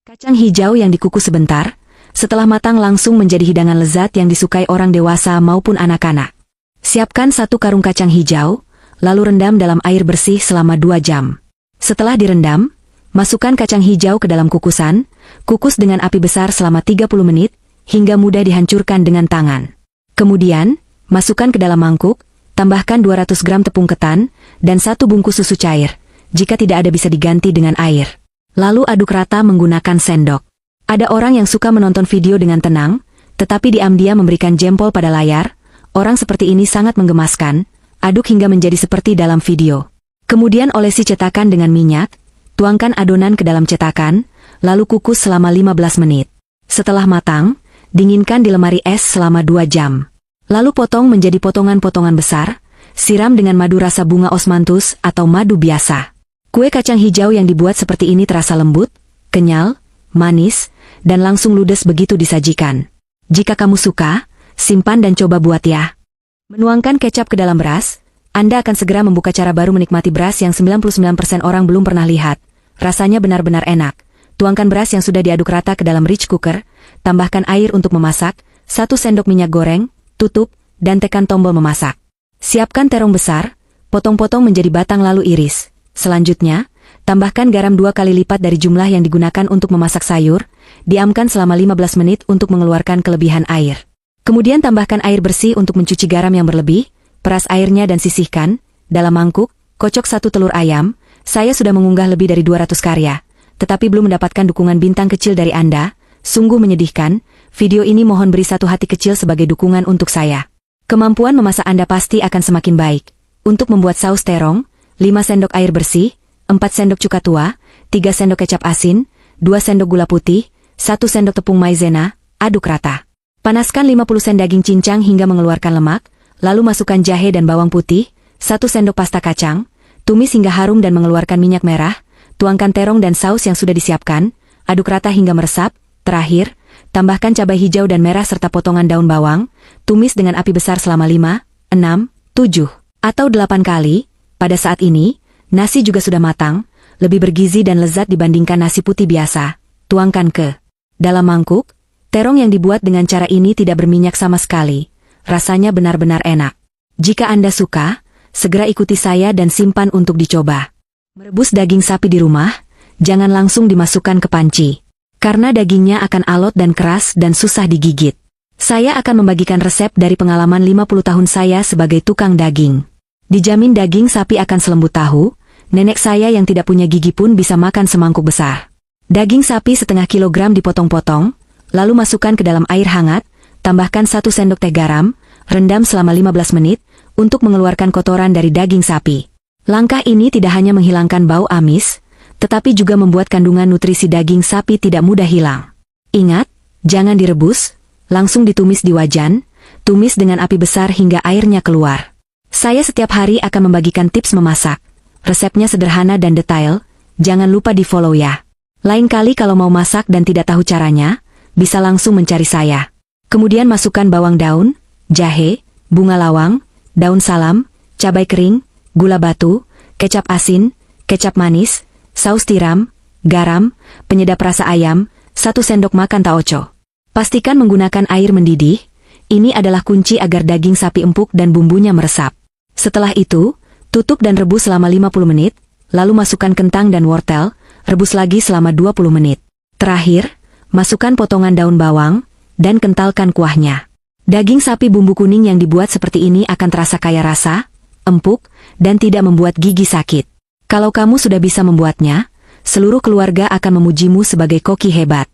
Kacang hijau yang dikukus sebentar, setelah matang langsung menjadi hidangan lezat yang disukai orang dewasa maupun anak-anak. Siapkan 1 karung kacang hijau, lalu rendam dalam air bersih selama 2 jam. Setelah direndam, masukkan kacang hijau ke dalam kukusan, kukus dengan api besar selama 30 menit, hingga mudah dihancurkan dengan tangan. Kemudian, masukkan ke dalam mangkuk, tambahkan 200 gram tepung ketan, dan 1 bungkus susu cair. Jika tidak ada bisa diganti dengan air. Lalu aduk rata menggunakan sendok. Ada orang yang suka menonton video dengan tenang, tetapi diam-diam memberikan jempol pada layar. Orang seperti ini sangat menggemaskan, aduk hingga menjadi seperti dalam video. Kemudian olesi cetakan dengan minyak, tuangkan adonan ke dalam cetakan, lalu kukus selama 15 menit. Setelah matang, dinginkan di lemari es selama 2 jam. Lalu potong menjadi potongan-potongan besar, siram dengan madu rasa bunga osmanthus atau madu biasa. Kue kacang hijau yang dibuat seperti ini terasa lembut, kenyal, manis, dan langsung ludes begitu disajikan. Jika kamu suka, simpan dan coba buat ya. Menuangkan kecap ke dalam beras, Anda akan segera membuka cara baru menikmati beras yang 99% orang belum pernah lihat. Rasanya benar-benar enak. Tuangkan beras yang sudah diaduk rata ke dalam rich cooker, tambahkan air untuk memasak, 1 sendok minyak goreng, tutup, dan tekan tombol memasak. Siapkan terong besar, potong-potong menjadi batang lalu iris. Selanjutnya, tambahkan garam 2 kali lipat dari jumlah yang digunakan untuk memasak sayur, diamkan selama 15 menit untuk mengeluarkan kelebihan air. Kemudian tambahkan air bersih untuk mencuci garam yang berlebih, peras airnya dan sisihkan. Dalam mangkuk, kocok 1 telur ayam. Saya sudah mengunggah lebih dari 200 karya, tetapi belum mendapatkan dukungan bintang kecil dari Anda. Sungguh menyedihkan, video ini mohon beri 1 hati kecil sebagai dukungan untuk saya. Kemampuan memasak Anda pasti akan semakin baik. Untuk membuat saus terong, 5 sendok air bersih, 4 sendok cuka tua, 3 sendok kecap asin, 2 sendok gula putih, 1 sendok tepung maizena, aduk rata. Panaskan 50 sen daging cincang hingga mengeluarkan lemak, lalu masukkan jahe dan bawang putih, 1 sendok pasta kacang, tumis hingga harum dan mengeluarkan minyak merah, tuangkan terong dan saus yang sudah disiapkan, aduk rata hingga meresap. Terakhir, tambahkan cabai hijau dan merah serta potongan daun bawang, tumis dengan api besar selama 5, 6, 7, atau 8 kali. Pada saat ini, nasi juga sudah matang, lebih bergizi dan lezat dibandingkan nasi putih biasa. Tuangkan ke dalam mangkuk. Terong yang dibuat dengan cara ini tidak berminyak sama sekali. Rasanya benar-benar enak. Jika Anda suka, segera ikuti saya dan simpan untuk dicoba. Merebus daging sapi di rumah, jangan langsung dimasukkan ke panci. Karena dagingnya akan alot dan keras dan susah digigit. Saya akan membagikan resep dari pengalaman 50 tahun saya sebagai tukang daging. Dijamin daging sapi akan selembut tahu, nenek saya yang tidak punya gigi pun bisa makan semangkuk besar. Daging sapi setengah kilogram dipotong-potong, lalu masukkan ke dalam air hangat, tambahkan 1 sendok teh garam, rendam selama 15 menit, untuk mengeluarkan kotoran dari daging sapi. Langkah ini tidak hanya menghilangkan bau amis, tetapi juga membuat kandungan nutrisi daging sapi tidak mudah hilang. Ingat, jangan direbus, langsung ditumis di wajan, tumis dengan api besar hingga airnya keluar. Saya setiap hari akan membagikan tips memasak. Resepnya sederhana dan detail, jangan lupa di-follow ya. Lain kali kalau mau masak dan tidak tahu caranya, bisa langsung mencari saya. Kemudian masukkan bawang daun, jahe, bunga lawang, daun salam, cabai kering, gula batu, kecap asin, kecap manis, saus tiram, garam, penyedap rasa ayam, 1 sendok makan taoco. Pastikan menggunakan air mendidih, ini adalah kunci agar daging sapi empuk dan bumbunya meresap. Setelah itu, tutup dan rebus selama 50 menit, lalu masukkan kentang dan wortel, rebus lagi selama 20 menit. Terakhir, masukkan potongan daun bawang, dan kentalkan kuahnya. Daging sapi bumbu kuning yang dibuat seperti ini akan terasa kaya rasa, empuk, dan tidak membuat gigi sakit. Kalau kamu sudah bisa membuatnya, seluruh keluarga akan memujimu sebagai koki hebat.